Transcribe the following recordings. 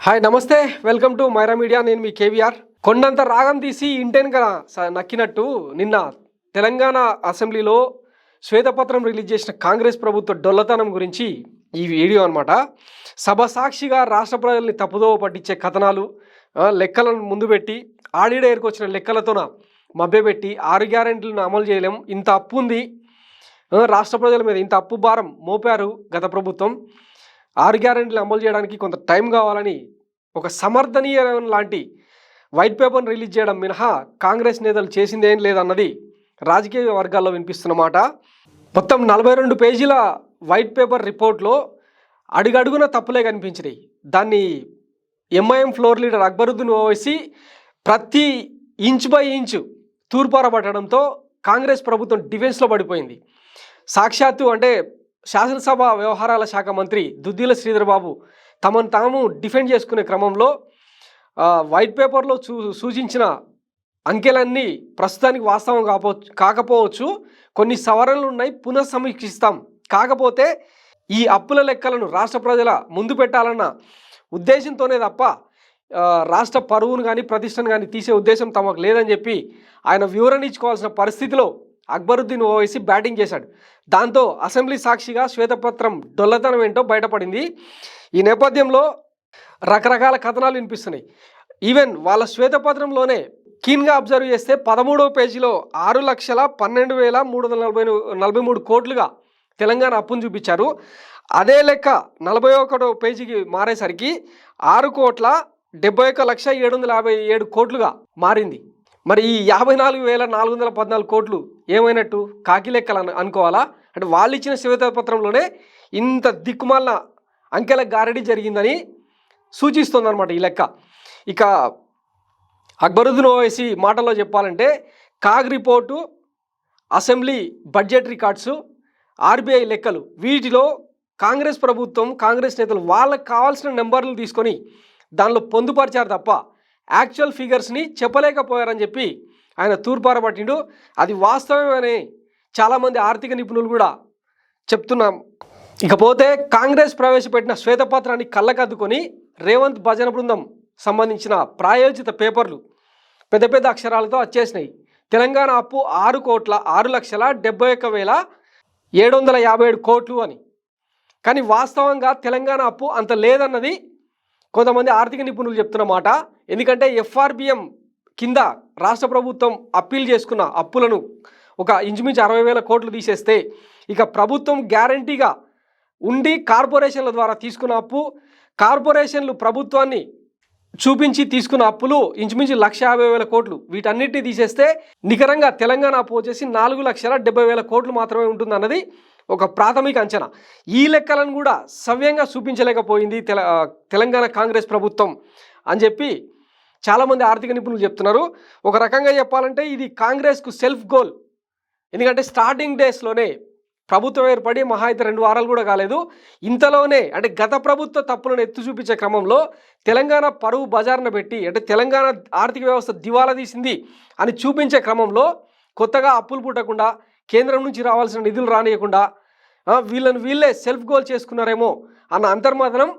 Hi నమస్తే, welcome to Myra media. నేను మీ కేవీఆర్. కొండంత రాగం తీసి ఇంటెనక నక్కినట్టు నిన్న తెలంగాణ అసెంబ్లీలో శ్వేతపత్రం రిలీజ్ చేసిన కాంగ్రెస్ ప్రభుత్వ డొల్లతనం గురించి ఈ వీడియో అనమాట. సభ సాక్షిగా రాష్ట్ర ప్రజల్ని తప్పుదోవ పట్టించే కథనాలు, లెక్కలను ముందు పెట్టి ఆడిడేరుకు వచ్చిన లెక్కలతోన మభ్యపెట్టి 6 గ్యారెంటీలను అమలు చేయలేం, ఇంత అప్పు ఉంది, రాష్ట్ర ప్రజల మీద ఇంత అప్పు భారం మోపారు గత ప్రభుత్వం, 6 గ్యారెంటీలు అమలు చేయడానికి కొంత టైం కావాలని ఒక సమర్థనీయ లాంటి వైట్ పేపర్ని రిలీజ్ చేయడం మినహా కాంగ్రెస్ నేతలు చేసిందేం లేదన్నది రాజకీయ వర్గాల్లో వినిపిస్తున్నమాట. మొత్తం 42 పేజీల వైట్ పేపర్ రిపోర్ట్లో అడుగడుగున తప్పులే కనిపించినాయి. దాన్ని MIM floor leader Akbaruddin Owaisi ప్రతి ఇంచ్ బై ఇంచు తూర్పారబట్టడంతో కాంగ్రెస్ ప్రభుత్వం డిఫెన్స్లో పడిపోయింది. సాక్షాత్తు అంటే శాసనసభ వ్యవహారాల శాఖ మంత్రి దుద్దిల శ్రీధర్ బాబు తమను తాము డిఫెండ్ చేసుకునే క్రమంలో వైట్ పేపర్లో సూచించిన అంకెలన్నీ ప్రస్తుతానికి వాస్తవం కాకపోవచ్చు, కొన్ని సవరణలు ఉన్నాయి, పునఃసమీక్షిస్తాం, కాకపోతే ఈ అప్పుల లెక్కలను రాష్ట్ర ప్రజల ముందు పెట్టాలన్న ఉద్దేశంతోనే తప్ప రాష్ట్ర పరువును కానీ ప్రతిష్టను కానీ తీసే ఉద్దేశం తమకు లేదని చెప్పి ఆయన వివరణ ఇచ్చుకోవాల్సిన పరిస్థితిలో అక్బరుద్దీన్ ఓవైసీ బ్యాటింగ్ చేశాడు. దాంతో అసెంబ్లీ సాక్షిగా శ్వేతపత్రం డొల్లతనం ఏంటో బయటపడింది. ఈ నేపథ్యంలో రకరకాల కథనాలు వినిపిస్తున్నాయి. ఈవెన్ వాళ్ళ శ్వేతపత్రంలోనే కీన్గా అబ్జర్వ్ చేస్తే 13వ పేజీలో 6,12,343 కోట్లుగా తెలంగాణ అప్పును చూపించారు. అదే లెక్క 41వ పేజీకి మారేసరికి 6,71,757 కోట్లుగా మారింది. మరి ఈ 54,414 కోట్లు ఏమైనట్టు? కాకి లెక్కలు అనుకోవాలా? అంటే వాళ్ళు ఇచ్చిన శ్వేతపత్రంలోనే ఇంత దిక్కుమాలిన అంకెల గారడీ జరిగిందని సూచిస్తుందన్నమాట ఈ లెక్క. ఇక అక్బరుద్దీన్ ఓవైసీ మాటల్లో చెప్పాలంటే CAG report, assembly budget records, RBI లెక్కలు, వీటిలో కాంగ్రెస్ ప్రభుత్వం కాంగ్రెస్ నేతలు వాళ్ళకి కావాల్సిన నెంబర్లు తీసుకొని దానిలో పొందుపరిచారు తప్ప యాక్చువల్ ఫిగర్స్ని చెప్పలేకపోయారని చెప్పి ఆయన తూర్పారబట్టిండు. అది వాస్తవమని చాలామంది ఆర్థిక నిపుణులు కూడా చెప్తున్నాం. ఇకపోతే కాంగ్రెస్ ప్రవేశపెట్టిన శ్వేతపత్రాన్ని కళ్ళకద్దుకొని రేవంత్ భజన బృందం సంబంధించిన ప్రాయోజిత పేపర్లు పెద్ద పెద్ద అక్షరాలతో వచ్చేసినాయి. తెలంగాణ అప్పు 6,71,757 కోట్లు అని. కానీ వాస్తవంగా తెలంగాణ అప్పు అంత లేదన్నది కొంతమంది ఆర్థిక నిపుణులు చెప్తున్న మాట. ఎందుకంటే ఎఫ్ఆర్బిఎం కింద రాష్ట్ర ప్రభుత్వం అప్పీల్ చేసుకున్న అప్పులను ఒక ఇంచుమించు 60,000 కోట్లు తీసేస్తే, ఇక ప్రభుత్వం గ్యారంటీగా ఉండి కార్పొరేషన్ల ద్వారా తీసుకున్న అప్పు, కార్పొరేషన్లు ప్రభుత్వాన్ని చూపించి తీసుకున్న అప్పులు ఇంచుమించు 1,50,000 కోట్లు, వీటన్నిటిని తీసేస్తే నికరంగా తెలంగాణ అప్పు వచ్చేసి 4,70,000 కోట్లు మాత్రమే ఉంటుందన్నది ఒక ప్రాథమిక అంచనా. ఈ లెక్కలను కూడా సవ్యంగా చూపించలేకపోయింది తెలంగాణ కాంగ్రెస్ ప్రభుత్వం అని చెప్పి చాలామంది ఆర్థిక నిపుణులు చెప్తున్నారు. ఒక రకంగా చెప్పాలంటే ఇది కాంగ్రెస్కు సెల్ఫ్ గోల్. ఎందుకంటే స్టార్టింగ్ డేస్లోనే ప్రభుత్వం ఏర్పడి మహా అయితే 2 వారాలు కూడా కాలేదు, ఇంతలోనే అంటే గత ప్రభుత్వ తప్పులను ఎత్తు చూపించే క్రమంలో తెలంగాణ పరువు బజార్ను పెట్టి, అంటే తెలంగాణ ఆర్థిక వ్యవస్థ దివాలా తీసింది అని చూపించే క్రమంలో కొత్తగా అప్పులు పుట్టకుండా, కేంద్రం నుంచి రావాల్సిన నిధులు రానియకుండా వీళ్ళే సెల్ఫ్ గోల్ చేసుకున్నారేమో అన్న అంతర్మథనం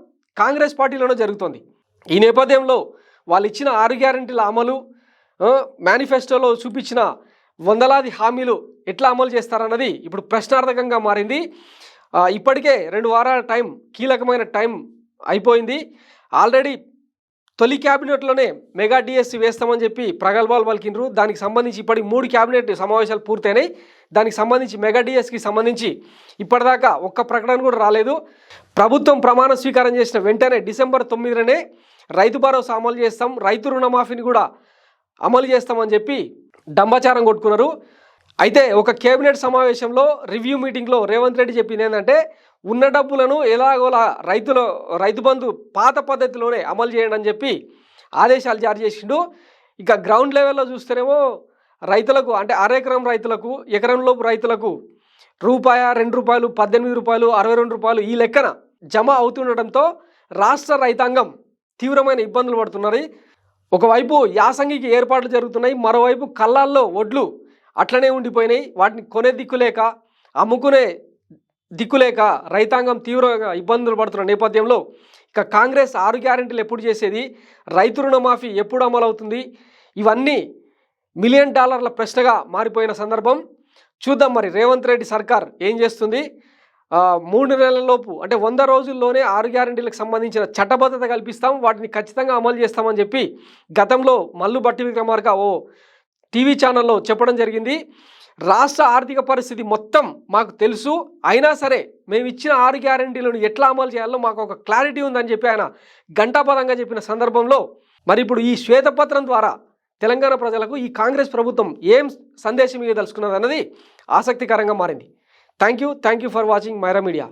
కాంగ్రెస్ పార్టీలోనే జరుగుతోంది. ఈ నేపథ్యంలో వాళ్ళు ఇచ్చిన 6 గ్యారెంటీల అమలు, మేనిఫెస్టోలో చూపించిన వందలాది హామీలు ఎట్లా అమలు చేస్తారన్నది ఇప్పుడు ప్రశ్నార్థకంగా మారింది. ఇప్పటికే 2 వారాల టైం, కీలకమైన టైం అయిపోయింది. ఆల్రెడీ తొలి క్యాబినెట్లోనే మెగా డిఎస్సి వేస్తామని చెప్పి ప్రగల్భాలు పలికిండ్రు. దానికి సంబంధించి ఇప్పటికి 3 క్యాబినెట్ సమావేశాలు పూర్తయినాయి. దానికి సంబంధించి మెగా డిఎస్కి సంబంధించి ఇప్పటిదాకా ఒక్క ప్రకటన కూడా రాలేదు. ప్రభుత్వం ప్రమాణ స్వీకారం చేసిన వెంటనే డిసెంబర్ 9నే రైతు భరోసా అమలు చేస్తాం, రైతు రుణమాఫీని కూడా అమలు చేస్తామని చెప్పి డంబాచారం కొట్టుకున్నారు. అయితే ఒక కేబినెట్ సమావేశంలో రివ్యూ మీటింగ్లో రేవంత్ రెడ్డి చెప్పింది ఏంటంటే ఉన్న డబ్బులను ఎలాగోలా రైతు బంధు పాత పద్ధతిలోనే అమలు చేయండి అని చెప్పి ఆదేశాలు జారీ చేసిండు. ఇక గ్రౌండ్ లెవెల్లో చూస్తేనేమో రైతులకు, అంటే అరెకరం రైతులకు, ఎకరంలోపు రైతులకు రూపాయ, 2 రూపాయలు, 18 రూపాయలు, 62 రూపాయలు ఈ లెక్కన జమ అవుతుండటంతో రాష్ట్ర రైతాంగం తీవ్రమైన ఇబ్బందులు పడుతున్నారు. ఒకవైపు యాసంగికి ఏర్పాట్లు జరుగుతున్నాయి, మరోవైపు కళ్ళాల్లో ఒడ్లు అట్లనే ఉండిపోయినాయి. వాటిని కొనే దిక్కులేక, అమ్ముకునే దిక్కులేక రైతాంగం తీవ్రంగా ఇబ్బందులు పడుతున్న నేపథ్యంలో ఇక కాంగ్రెస్ 6 గ్యారెంటీలు ఎప్పుడు చేసేది, రైతు రుణమాఫీ ఎప్పుడు అమలవుతుంది, ఇవన్నీ $1 మిలియన్ ప్రశ్నగా మారిపోయిన సందర్భం. చూద్దాం మరి రేవంత్ రెడ్డి సర్కార్ ఏం చేస్తుంది. 3 నెలలలోపు అంటే 100 రోజుల్లోనే 6 గ్యారెంటీలకు సంబంధించిన చట్టబద్ధత కల్పిస్తాం, వాటిని ఖచ్చితంగా అమలు చేస్తామని చెప్పి గతంలో మల్లు భట్టి విక్రమార్క ఓ టీవీ ఛానల్లో చెప్పడం జరిగింది. రాష్ట్ర ఆర్థిక పరిస్థితి మొత్తం మాకు తెలుసు, అయినా సరే మేము ఇచ్చిన 6 గ్యారెంటీలను ఎట్లా అమలు చేయాలో మాకు ఒక క్లారిటీ ఉందని చెప్పి ఆయన ఘంటాపదంగా చెప్పిన సందర్భంలో మరి ఇప్పుడు ఈ శ్వేతపత్రం ద్వారా తెలంగాణ ప్రజలకు ఈ కాంగ్రెస్ ప్రభుత్వం ఏం సందేశం ఇవ్వదలుచుకున్నది అన్నది ఆసక్తికరంగా మారింది. Thank you for watching Myra media.